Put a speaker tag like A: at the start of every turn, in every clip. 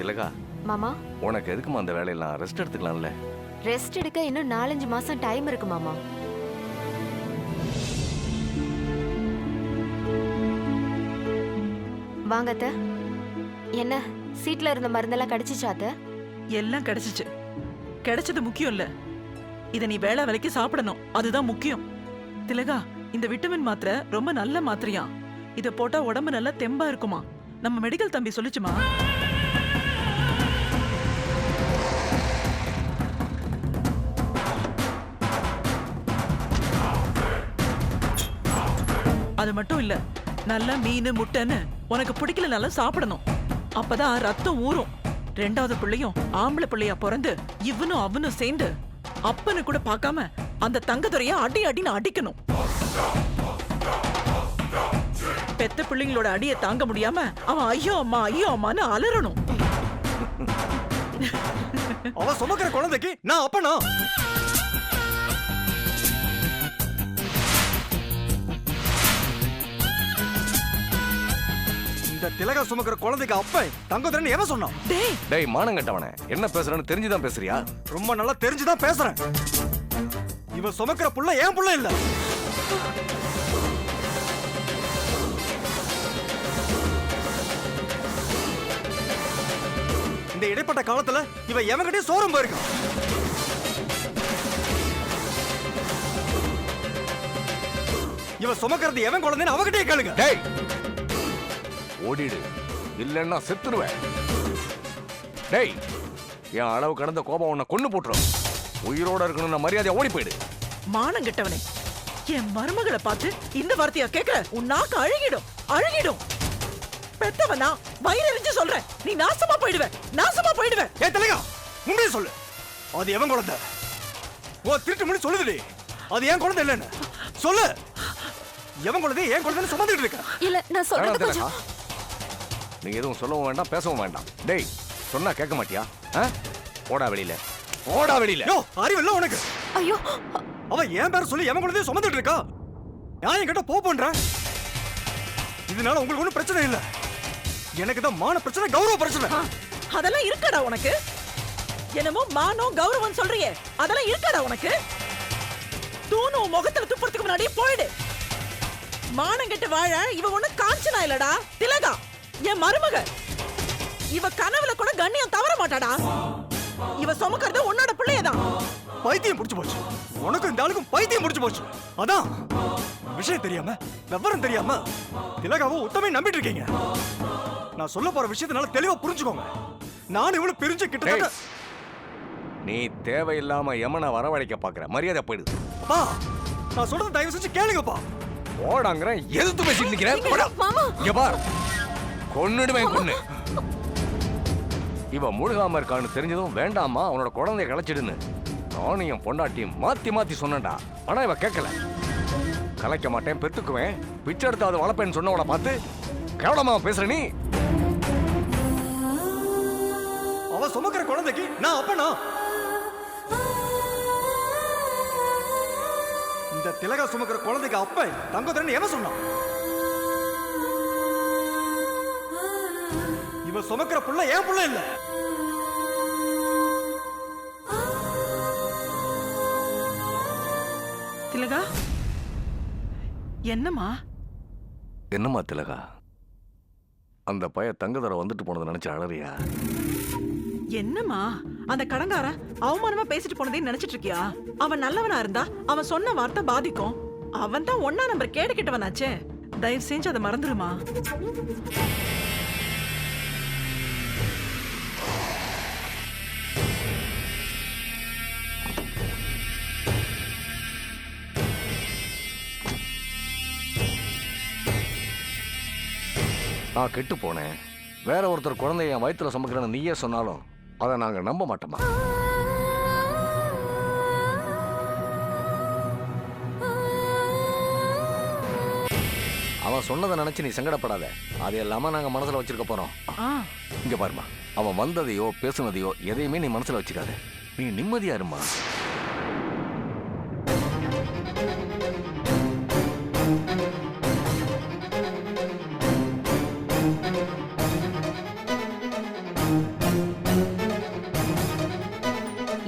A: திலகா,
B: மாமா,
A: உனக்கு எதுக்குமா அந்த வேலையெல்லாம்? ரெஸ்ட் எடுத்துக்கலாம்ல.
B: ரெஸ்ட் எடுக்க இன்னும் 4-5 மாசம் டைம் இருக்கு மாமா. வாங்க அத்தை. என்ன சீட்ல இருந்த மருந்தெல்லாம் கிடைச்சிச்சா அத்தை?
C: எல்லாம் கிடைச்சிச்சு. கிடைச்சது முக்கியம் இல்ல, இத நீ வேளை வேலைக்கு சாப்பிடணும், அதுதான் முக்கியம். திலகா, இந்த விட்டமின் மாத்திரை ரொம்ப நல்ல மாத்திரையா. இத போட்டா உடம்பு நல்லா தெம்பா இருக்குமா. நம்ம மெடிக்கல் தம்பி சொல்லிச்சுமா. அது மட்டும் இல்ல, நல்ல மீன் முட்டைன்னு உனக்கு பிடிக்கலனாலும் சாப்பிடணும். அப்பதான் ரத்தம் ஊறும். 2வது பிள்ளையும் ஆம்பளை பிள்ளையா பிறந்து இவனும் அவனும் சேர்ந்து அப்பன்னு கூட பார்க்காம அந்த தங்கதுரைய அடி அடின்னு அடிக்கணும். பெத்த பிள்ளைங்களோட அடியை தாங்க முடியாம அவன் ஐயோ அம்மான்னு அலறணும்.
D: அவ சுமக்கிற குழந்தைக்கு நான் அப்பனா? இந்த திலகா சுமக்கிற குழந்தைக்கு அப்ப தங்கதுரைன்னு எவன் சொன்னான்?
A: டேய் மானங்கட்டவனே, என்ன பேசுறேன்னு தெரிஞ்சுதான் பேசுறியா?
D: ரொம்ப நல்லா தெரிஞ்சுதான் பேசுறேன். இவன் சுமக்கிற புள்ள ஏன் புள்ள இல்ல. இந்த இடைப்பட்ட காலத்துல இவ எவன்கிட்டயும் சோரம் போயிருக்கான். இவ சுமக்கிறது எவன் குழந்தைன்னு அவகிட்டே கேளுங்க.
A: டேய் ஓடிடு, இல்லன்னா செத்துருவேன். டேய், என் அளவு கடந்த கோபம் உன்னை கொண்டு போட்டுரும். உயிரோட இருக்கணும்னு மரியாதையா ஓடி போயிடு.
C: மானம் கெட்டவனே, என் மருமகளை பார்த்து இந்த வார்த்தையா கேட்கிற? உன் நாக்கு அழுகிடும். பெத்தவனா வயிறறிஞ்சு சொல்றேன், நீ நாசமா போயிடுவ.
D: ஏ திலகா, உண்மையை சொல்லு. அது எவன் குழந்தை? ஓ திருட்டு முடி சொல்லுதுடி, அது ஏன் குழந்தை இல்லைன்னு சொல்லு. எவன் குழந்தை ஏன் குழந்தைன்னு சுமந்துட்டு இருக்க?
B: இல்ல நான் சொல்றது கொஞ்சம்.
A: நீ எதுவும் சொல்லவும் வேண்டாம், பேசவும் வேண்டாம். டேய், சொன்னா கேட்க மாட்டியா? ஓடா வெளியில.
D: யோ, அறிவில்ல உனக்கு?
B: ஐயோ,
D: அவ ஏன் பேர சொல்லி எவன் குழந்தைய சுமந்துட்டு இருக்கா? நான் என்கிட்ட பண்ற. இதனால உங்களுக்கு ஒண்ணும் பிரச்சனை இல்ல. எனக்கு தான் மான பிரச்சனை, கௌரவ பிரச்சனை.
C: அதெல்லாம் இருக்கடா உனக்கு? என்னமோ மானம் கௌரவம் சொல்றியே, அதெல்லாம் இருக்கடா உனக்கு? தூணு முகத்துல துப்புறதுக்கு முன்னாடி போயிடு. மானம் கெட்டு வாழ இவ ஒண்ணு காஞ்சனா இல்லடா திலகா, என் மருமக. இவ கனவுல கூட கண்ணியம் தவற மாட்டாடா. இவ சுமக்கிறது உன்னோட பிள்ளையதான்.
D: பைத்தியம் புடிச்சு போச்சு உனக்கு. இந்த ஆளுக்கும் பைத்தியம் புடிச்சு போச்சு. அதான் விஷயம் தெரியாம, விவரம் தெரியாம திலகாவை உத்தமே நம்பிட்டு இருக்கீங்க. நான் சொல்ல போற விஷயத்தினால தெளிவா புரிஞ்சுக்கோங்க. நான் இவளு பிரிஞ்சு கிட்ட.
A: நீ தேவையில்லாம யமனை வரவழைக்க பாக்குற. மரியாதை போயிடுது.
D: அப்பா, நான் சொல்றது தயவு செஞ்சு கேளுங்கப்பா.
A: ஓடாங்கற எதுக்கு பேசிட்டு நிக்கிற?
B: மாமா,
A: இங்க பார், கொன்னுடுவேன் கொன்னு. இவ முழுகாம இருக்கான்னு தெரிஞ்சதும் வேண்டாமா அவனோட குழந்தைய கலைச்சிடுன்னு நானும் என் பொண்டாட்டியும் மாத்தி சொன்னேன்டா. ஆனா இவ கேட்கல. கலைக்க மாட்டேன், பெத்துக்குவேன், பிச்சை எடுத்தாவது வளர்ப்பேன்னு சொன்னவளை பார்த்து கேவலமா பேசுற நீ.
D: அவ சுமக்கிற குழந்தைக்கு நான் அப்பனா? இந்த திலகா சுமக்கிற குழந்தைக்கு அப்ப தங்கதுரைன்னு எவன் சொன்னான்? இவ சுமக்கிற புள்ள ஏன் புள்ள இல்ல.
C: திலகா, என்னம்மா
A: திலகா, அந்த பைய தங்கதுரை வந்துட்டு போனதை நினைச்சு அழறியா?
C: என்னம்மா அந்த கடங்காரன் அவமானமா பேசிட்டு போனதே நினைச்சிட்டு இருக்கியா? அவன் நல்லவனா இருந்தா அவன் சொன்ன வார்த்தை பாதிக்கும். அவன் தான் 1ஆம் நம்பர் கேடு கிட்டவனாச்சே. தயவு செஞ்சு அதை மறந்துருமா.
A: நான் கெட்டு போனேன், வேற ஒருத்தர் குழந்தைய என் வயிற்றுல சுமக்கிறேன்னு நீயே சொன்னாலும் அதை நாங்க நம்ப மாட்டோமா? அவன் சொன்னதை நினைச்சு நீ சங்கடப்படாத. அது எல்லாம நாங்க மனசுல வச்சிருக்க போறோம். இங்க பாருமா, அவன் வந்ததையோ பேசுனதையோ எதையுமே நீ மனசுல வச்சுக்காத. நீ நிம்மதியா இருமா.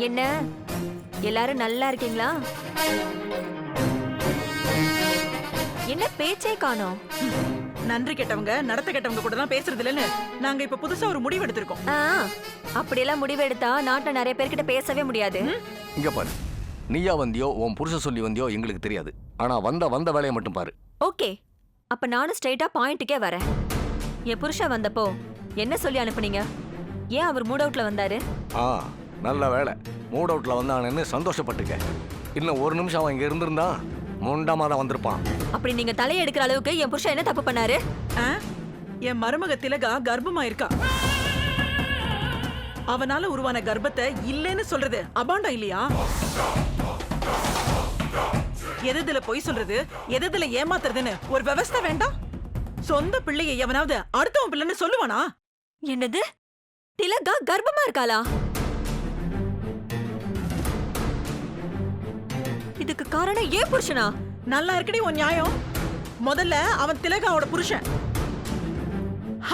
E: என்ன எல்லாரும் நல்லா இருக்கீங்களா? என்ன பேச்சே காணோம்?
C: நன்றி கெட்டவங்க நடத்த கெட்டவங்க கூட தான் பேசுறது இல்லைன்னு நாங்க இப்ப புதுசா ஒரு முடிவு எடுத்திருக்கோம்.
E: அப்படியெல்லாம் முடிவெடுத்தா நாட்டுல நிறைய பேர்கிட்ட பேசவே முடியாது.
A: இங்க பாரு, நீயா வந்தியோ உன் புருஷன் சொல்லி வந்தியோ எங்களுக்கு தெரியாது. ஆனா வந்த வேலையை மட்டும் பாரு.
E: ஓகே, அப்ப நானும் ஸ்ட்ரைட்டா பாயிண்ட்டுக்கே வரேன். என் புருஷன் வந்தப்போ என்ன சொல்லி அனுப்புனீங்க? ஏன் அவர் மூட் அவுட்ல வந்தாரு?
A: நல்ல வேலை, மூட் அவுட்ல வந்தானேன்னு சந்தோஷப்பட்டுக்க. இன்னும் ஒரு நிமிஷம் அவன் இங்க இருந்திருந்தா முண்டமா தான் வந்திருப்பான்.
E: அப்படி நீங்க தலையை எடுக்கிற அளவுக்கு என் புருஷன் என்ன தப்பு பண்ணாரு?
C: என் மருமக திலகா கர்ப்பமா இருக்கா. அவனால உருவான கர்ப்பத்தை இல்லைன்னு சொல்றது அபாண்டம் இல்லையா? எதுல பொய் சொல்றது, எதுல ஏமாத்துறதுன்னு ஒரு விவஸ்தை வேண்டாம்? சொந்த பிள்ளையை எவனாவது அடுத்தவன் பிள்ளைன்னு சொல்லுவானா?
E: என்னது, திலகா கர்ப்பமா இருக்காளா? இதுக்கு காரணம் ஏன் புருஷனா?
C: நல்லா இருக்கடி உன் நியாயம். முதல்ல அவன் திலகாவோட புருஷன்,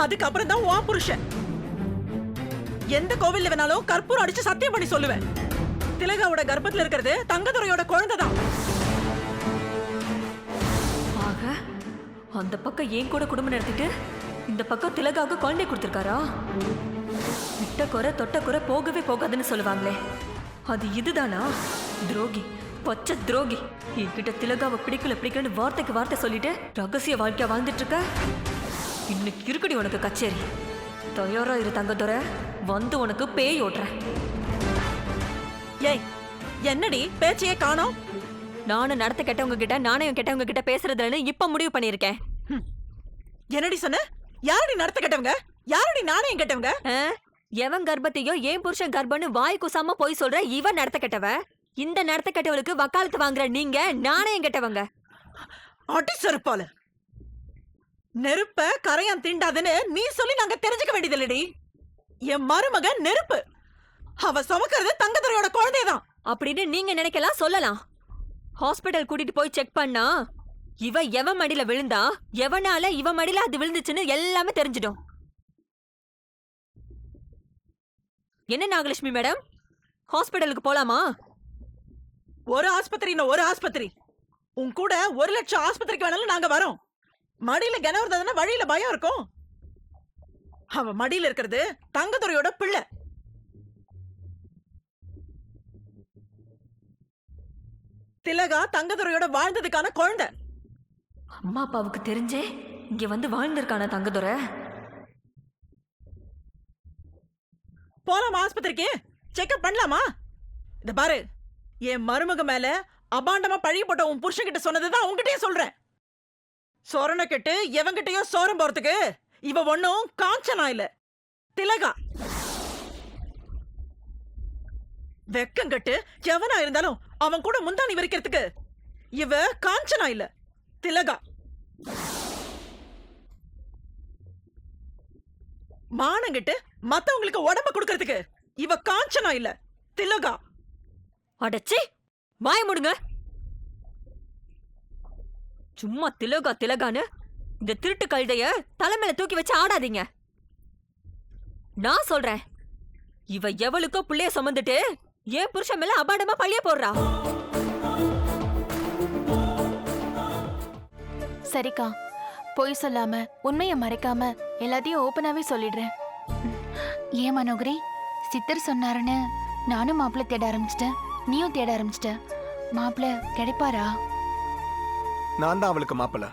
C: அதுக்கப்புறம் தான் உன் புருஷன். எந்த கோவில்ல வேணாலும் கற்பூரம் அடிச்சு சத்தியம் பண்ணி சொல்லுவேன், திலகாவோட கர்ப்பத்துல இருக்கிறது தங்கதுரையோட குழந்தை தான்.
E: ஆக அந்த பக்கம் ஏன் கூட குடும்பம் நடத்திட்டு இந்த பக்கம் திலகாவுக்கு குழந்தை கொடுத்திருக்காரா? விட்ட குறை தொட்ட குறை போகவே போகாதுன்னு சொல்லுவாங்களே, அது இதுதானா? துரோகி, பச்சை துரோகி. என்கிட்ட திலகாவை பிடிக்கலன்னு வார்த்தைக்கு வார்த்தை சொல்லிட்டு ரகசிய வாழ்க்கையா வாழ்ந்துட்டு இருக்க. இன்னைக்கு இருக்குடி உனக்கு கச்சேரி. தயாரா இரு தங்கத்துறை, வந்து உனக்கு பேய் ஓட்டுறேன்.
C: ஏய், என்னடி பேச்சையே காணோம்?
E: நானும் நடத்த கெட்டவங்க கிட்ட நாணயம் கெட்டவங்க கிட்ட பேசுறதுன்னு இப்ப முடிவு பண்ணிருக்கேன்.
C: என்னடி சொன்ன? யாரடி நடத்த கெட்டவங்க, யாரடி நாணயம் கெட்டவங்க?
E: எவன் கர்ப்பத்தையோ ஏன் புருஷன் கர்ப்பன்னு வாய் குசாம போய் சொல்ற இவன் நடத்த கெட்டவ. இந்த நடத்த கெட்டவளுக்கு வக்காலத்து வாங்குற நீங்க நாணயம் கெட்டவங்க.
C: அடி செருப்பால. நெருப்ப கரையான் தீண்டாதுன்னு நீ சொல்லி நாங்க தெரிஞ்சுக்க வேண்டியதில்லடி. என் மருமக நெருப்பு, அவ சுமக்கிறது தங்கதுரையோட குழந்தைதான்
E: அப்படின்னு நீங்க நினைக்கலாம், சொல்லலாம். ஹாஸ்பிடல் கூட்டிட்டு போய் செக் பண்ணா இவ எவன் மடியில விழுந்தா எவனால இவ மடியில அது விழுந்துச்சுன்னு எல்லாமே தெரிஞ்சிடும். என்ன நாகலட்சுமி மேடம், ஹாஸ்பிடலுக்கு போலாமா?
C: ஒரு ஆஸ்பத்திரி உன் கூட 1 லட்சம் ஆஸ்பத்திரிக்கு வேணாலும் நாங்க வரோம். மடியில கனவர்தான வழியில பயம் இருக்கும். அவ மடியில இருக்கிறது தங்கதுரையோட பிள்ளை. திலகா தங்கதுரையோட வாழ்ந்ததுக்கான குழந்தை.
E: அம்மா அப்பாவுக்கு தெரிஞ்சே இங்க வந்து வாழ்ந்திருக்கான தங்கதுரை.
C: போலாமா ஆஸ்பத்திரிக்கு? செக்அப் பண்ணலாமா? இத பாரு, என் மருமக மேல அபாண்டமா பழி போட்ட உன் புருஷன்கிட்ட சொன்னதுதான் உன்கிட்டயே சொல்றேன். சோரண கெட்டு எவங்கிட்டயோ சோரம் போறதுக்கு இவ ஒன்னும் காஞ்சனா இல்ல, திலகா. வெக்கம் கட்டு எவனா இருந்தாலும் அவன் கூட முந்தானி வரைக்கிறதுக்கு இவ காஞ்சனா இல்ல, திலகா. மானங்கிட்டு மத்தவங்களுக்கு உடம்ப கொடுக்கறதுக்கு இவ காஞ்சனா இல்ல, திலகா.
E: அடச்சி வாய முடுங்க. சும்மா திலகா திலகான்னு இந்த திருட்டு கழுதைய தலைமையில தூக்கி வச்சு ஆடாதீங்க. நான் சொல்றேன், இவ எவளுக்கோ புள்ளைய சுமந்துட்டு ஏன் புருஷன் மேல அபாண்டமா பழிய போடுறா.
B: சரிக்கா, பொய் சொல்லாம உண்மையை மறைக்காம எல்லாத்தையும் ஓப்பனாவே சொல்லிடுறேன்.
F: ஏன் மனோகரி, சித்தர் சொன்னாருன்னு நானும் மாப்பிள்ளை தேட ஆரம்பிச்சிட்டேன், நீயும் தேட ஆரம்பிச்சிட்ட. மாப்பிள்ளை கிடைப்பாரா?
D: நான் தான் அவளுக்கு மாப்பிள்ளை.